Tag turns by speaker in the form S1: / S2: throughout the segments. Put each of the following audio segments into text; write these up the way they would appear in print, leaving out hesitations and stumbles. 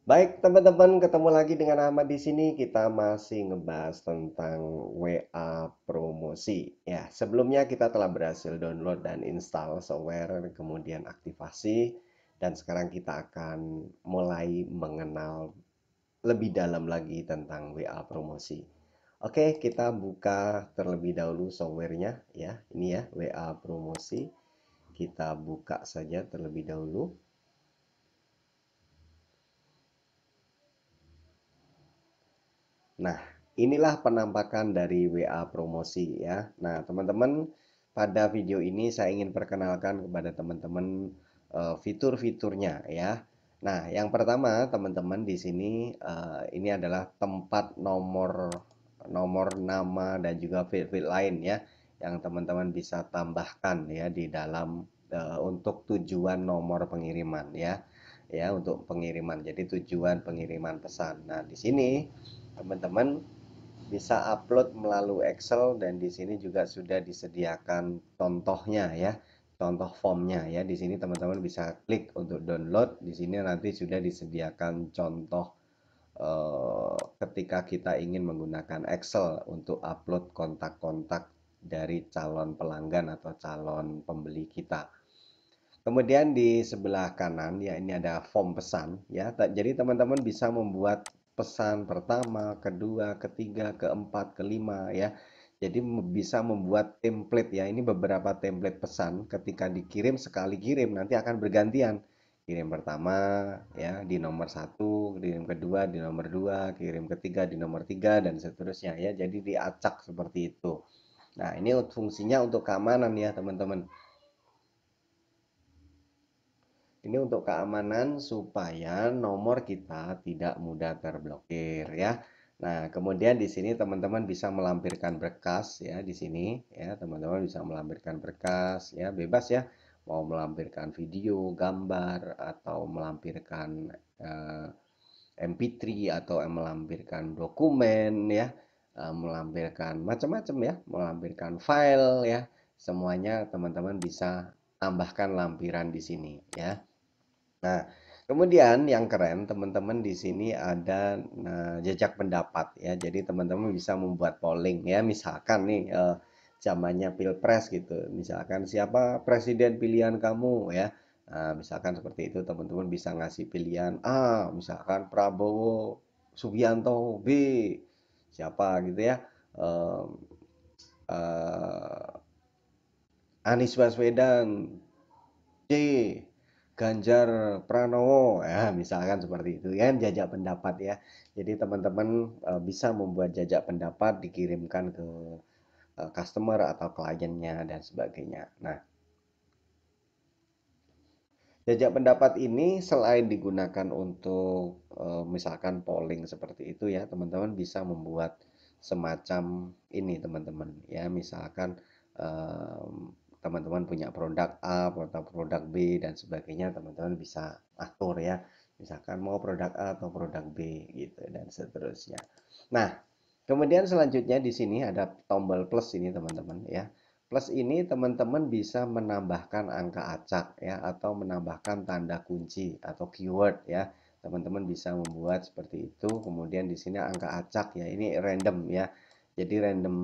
S1: Baik, teman-teman, ketemu lagi dengan Ahmad di sini. Kita masih ngebahas tentang WA promosi. Ya, sebelumnya kita telah berhasil download dan install software, kemudian aktivasi, dan sekarang kita akan mulai mengenal lebih dalam lagi tentang WA promosi. Oke, kita buka terlebih dahulu softwarenya ya. Ini ya, WA promosi. Kita buka saja terlebih dahulu. Nah, inilah penampakan dari WA promosi ya. Nah, teman-teman, pada video ini saya ingin perkenalkan kepada teman-teman fitur-fiturnya ya. Nah, yang pertama, teman-teman di sini ini adalah tempat nomor nomor nama dan juga field-field lain ya yang teman-teman bisa tambahkan ya di dalam untuk tujuan nomor pengiriman ya. Ya, untuk pengiriman. Jadi tujuan pengiriman pesan. Nah, di sini teman-teman bisa upload melalui Excel dan di sini juga sudah disediakan contohnya ya. Contoh formnya ya. Di sini teman-teman bisa klik untuk download. Di sini nanti sudah disediakan contoh ketika kita ingin menggunakan Excel untuk upload kontak-kontak dari calon pelanggan atau calon pembeli kita. Kemudian di sebelah kanan ya ini ada form pesan ya. Jadi teman-teman bisa membuat pesan pertama, kedua, ketiga, keempat, kelima ya. Jadi bisa membuat template ya. Ini beberapa template pesan ketika dikirim sekali kirim nanti akan bergantian. Kirim pertama ya di nomor satu, kirim kedua di nomor dua, kirim ketiga di nomor tiga dan seterusnya ya. Jadi diacak seperti itu. Nah, ini fungsinya untuk keamanan ya teman-teman. Ini untuk keamanan supaya nomor kita tidak mudah terblokir ya. Nah, kemudian di sini teman-teman bisa melampirkan berkas ya di sini ya, teman-teman bisa melampirkan berkas ya, bebas ya. Mau melampirkan video, gambar atau melampirkan eh, MP3 atau melampirkan dokumen ya, melampirkan macam-macam ya, melampirkan file ya. Semuanya teman-teman bisa tambahkan lampiran di sini ya. Nah, kemudian yang keren teman-teman di sini ada jejak pendapat ya. Jadi teman-teman bisa membuat polling ya. Misalkan nih zamannya Pilpres gitu. Misalkan siapa presiden pilihan kamu ya. Nah, misalkan seperti itu teman-teman bisa ngasih pilihan A, misalkan Prabowo Subianto, B siapa gitu ya. Eh, eh, Anies Baswedan, C. Ganjar Pranowo ya misalkan seperti itu ya jajak pendapat ya. Jadi teman-teman bisa membuat jajak pendapat dikirimkan ke customer atau kliennya dan sebagainya. Nah, jajak pendapat ini selain digunakan untuk misalkan polling seperti itu ya, teman-teman bisa membuat semacam ini teman-teman ya, misalkan teman-teman punya produk A atau produk B dan sebagainya, teman-teman bisa atur ya. Misalkan mau produk A atau produk B gitu dan seterusnya. Nah, kemudian selanjutnya di sini ada tombol plus ini teman-teman ya. Plus ini teman-teman bisa menambahkan angka acak ya atau menambahkan tanda kunci atau keyword ya. Teman-teman bisa membuat seperti itu. Kemudian di sini angka acak ya. Ini random ya. Jadi random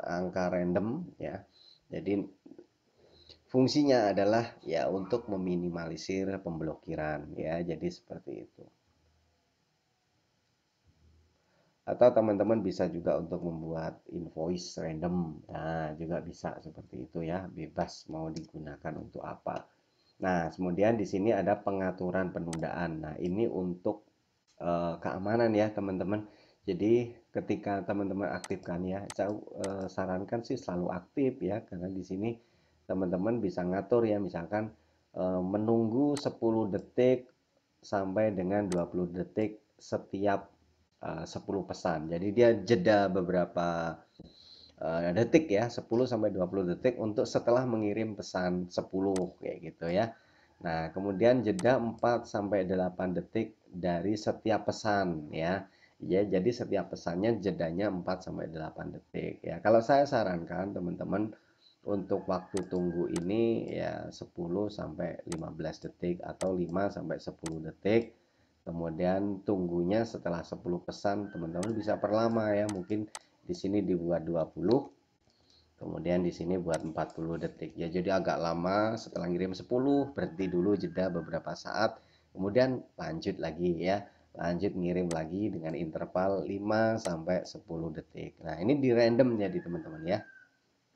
S1: angka random ya. Jadi fungsinya adalah ya untuk meminimalisir pemblokiran ya. Jadi seperti itu. Atau teman-teman bisa juga untuk membuat invoice random. Nah, juga bisa seperti itu ya, bebas mau digunakan untuk apa. Nah, kemudian di sini ada pengaturan penundaan. Nah, ini untuk keamanan ya, teman-teman. Jadi, ketika teman-teman aktifkan ya, saya sarankan sih selalu aktif ya, karena di sini teman-teman bisa ngatur ya, misalkan menunggu 10 detik sampai dengan 20 detik setiap 10 pesan. Jadi dia jeda beberapa detik ya, 10 sampai 20 detik untuk setelah mengirim pesan 10 kayak gitu ya. Nah, kemudian jeda 4 sampai 8 detik dari setiap pesan ya. Ya, jadi setiap pesannya jedanya 4 sampai 8 detik ya. Kalau saya sarankan teman-teman untuk waktu tunggu ini ya 10 sampai 15 detik atau 5 sampai 10 detik kemudian tunggunya setelah 10 pesan teman-teman bisa perlama ya, mungkin di sini dibuat 20, kemudian di sini buat 40 detik ya, jadi agak lama. Setelah ngirim 10 berhenti dulu, jeda beberapa saat, kemudian lanjut lagi ya, lanjut ngirim lagi dengan interval 5 sampai 10 detik. Nah ini di random jadi teman-teman ya,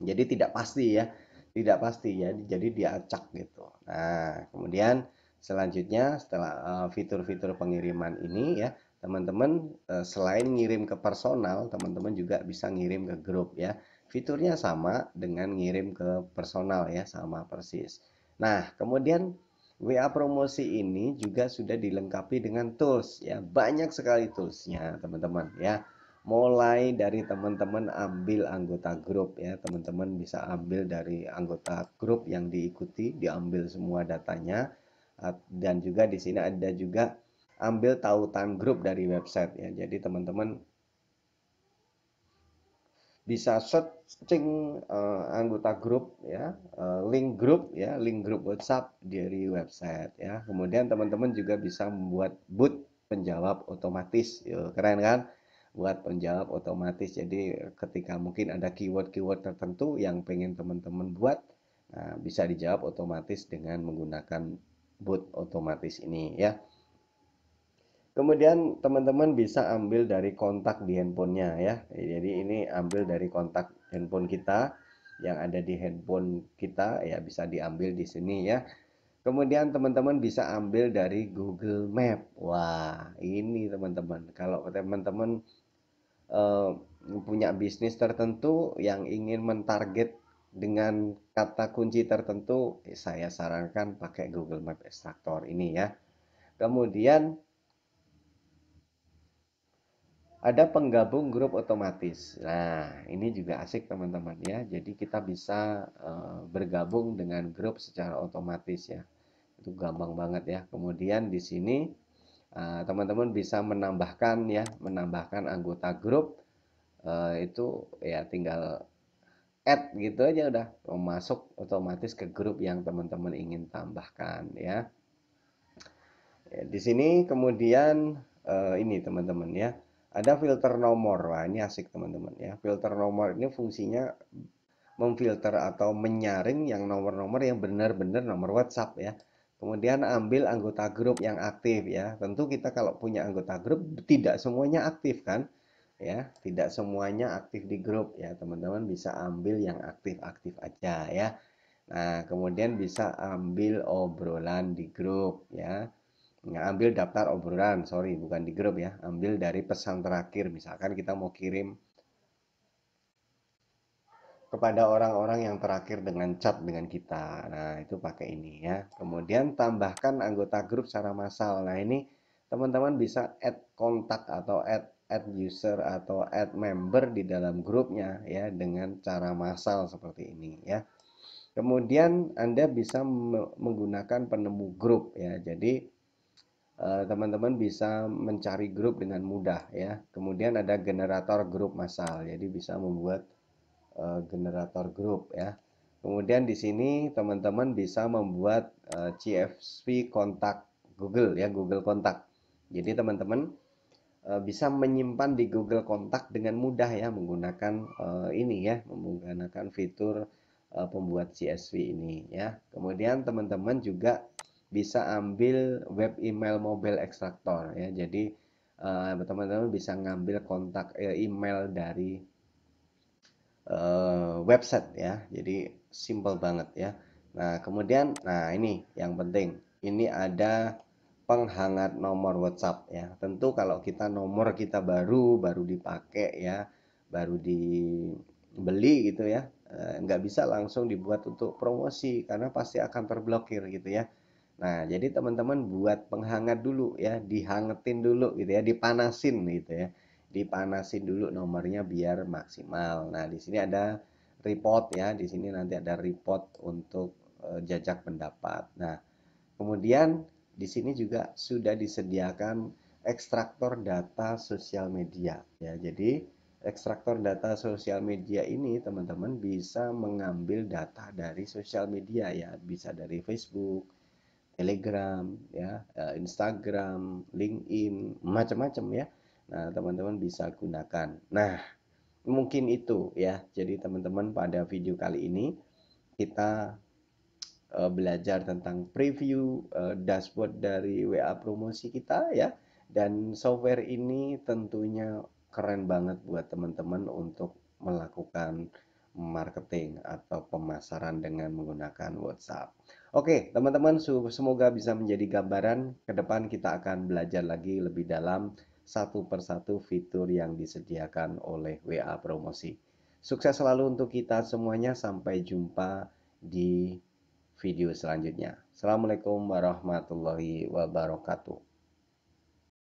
S1: jadi tidak pasti ya, tidak pasti ya, jadi diacak gitu. Nah kemudian selanjutnya setelah fitur-fitur pengiriman ini ya, teman-teman selain ngirim ke personal, teman-teman juga bisa ngirim ke grup ya. Fiturnya sama dengan ngirim ke personal ya, sama persis. Nah kemudian WA promosi ini juga sudah dilengkapi dengan tools ya, banyak sekali toolsnya teman-teman ya. Mulai dari teman-teman ambil anggota grup ya, teman-teman bisa ambil dari anggota grup yang diikuti, diambil semua datanya. Dan juga di sini ada juga ambil tautan grup dari website ya. Jadi teman-teman bisa searching anggota grup ya, link grup WhatsApp dari website ya. Kemudian teman-teman juga bisa membuat bot penjawab otomatis, keren kan? Buat penjawab otomatis. Jadi ketika mungkin ada keyword-keyword tertentu yang pengen teman-teman buat, nah, bisa dijawab otomatis dengan menggunakan bot otomatis ini ya. Kemudian teman-teman bisa ambil dari kontak di handphonenya ya. Jadi ini ambil dari kontak handphone kita yang ada di handphone kita ya, bisa diambil di sini ya. Kemudian teman-teman bisa ambil dari Google Map. Wah, ini teman-teman. Kalau teman-teman eh, punya bisnis tertentu yang ingin mentarget dengan kata kunci tertentu, saya sarankan pakai Google Map Extractor ini ya. Kemudian ada penggabung grup otomatis. Nah, ini juga asik teman-teman ya. Jadi kita bisa bergabung dengan grup secara otomatis ya. Itu gampang banget ya. Kemudian di sini teman-teman bisa menambahkan ya, menambahkan anggota grup. Itu ya tinggal add gitu aja udah masuk otomatis ke grup yang teman-teman ingin tambahkan ya. Ya, di sini kemudian ini teman-teman ya, ada filter nomor. Wah, ini asik teman-teman ya. Filter nomor ini fungsinya memfilter atau menyaring yang nomor-nomor yang benar-benar nomor WhatsApp ya. Kemudian ambil anggota grup yang aktif ya. Tentu kita kalau punya anggota grup tidak semuanya aktif kan? Ya, tidak semuanya aktif di grup ya. Teman-teman bisa ambil yang aktif-aktif aja ya. Nah, kemudian bisa ambil obrolan di grup ya. Nggak ambil daftar obrolan, sorry, bukan di grup ya. Ambil dari pesan terakhir, misalkan kita mau kirim kepada orang-orang yang terakhir dengan chat dengan kita. Nah, itu pakai ini ya. Kemudian tambahkan anggota grup secara massal. Nah, ini teman-teman bisa add kontak atau add user atau add member di dalam grupnya ya dengan cara massal seperti ini ya. Kemudian Anda bisa menggunakan penemu grup ya. Jadi teman-teman bisa mencari grup dengan mudah ya. Kemudian ada generator grup massal, jadi bisa membuat generator grup ya. Kemudian di sini teman-teman bisa membuat CSV kontak Google ya, Google Kontak. Jadi teman-teman bisa menyimpan di Google Kontak dengan mudah ya, menggunakan ini ya, menggunakan fitur pembuat CSV ini ya. Kemudian teman-teman juga bisa ambil web email mobile extractor ya. Jadi teman-teman bisa ngambil kontak email dari website ya. Jadi simple banget ya. Nah, kemudian nah ini yang penting. Ini ada penghangat nomor WhatsApp ya. Tentu kalau kita nomor kita baru dipakai ya, baru dibeli gitu ya, nggak bisa langsung dibuat untuk promosi karena pasti akan terblokir gitu ya. Nah, jadi teman-teman buat penghangat dulu ya, dihangetin dulu gitu ya, dipanasin gitu ya. Dipanasin dulu nomornya biar maksimal. Nah, di sini ada report ya, di sini nanti ada report untuk jajak pendapat. Nah, kemudian di sini juga sudah disediakan ekstraktor data sosial media ya. Jadi ekstraktor data sosial media ini teman-teman bisa mengambil data dari sosial media ya, bisa dari Facebook, Telegram, ya, Instagram, LinkedIn, macam-macam ya. Nah, teman-teman bisa gunakan. Nah, mungkin itu ya. Jadi teman-teman pada video kali ini kita belajar tentang preview dashboard dari WA promosi kita ya. Dan software ini tentunya keren banget buat teman-teman untuk melakukan marketing atau pemasaran dengan menggunakan WhatsApp. Oke, teman-teman, semoga bisa menjadi gambaran. Ke depan kita akan belajar lagi lebih dalam satu persatu fitur yang disediakan oleh WA promosi. Sukses selalu untuk kita semuanya. Sampai jumpa di video selanjutnya. Assalamualaikum warahmatullahi wabarakatuh.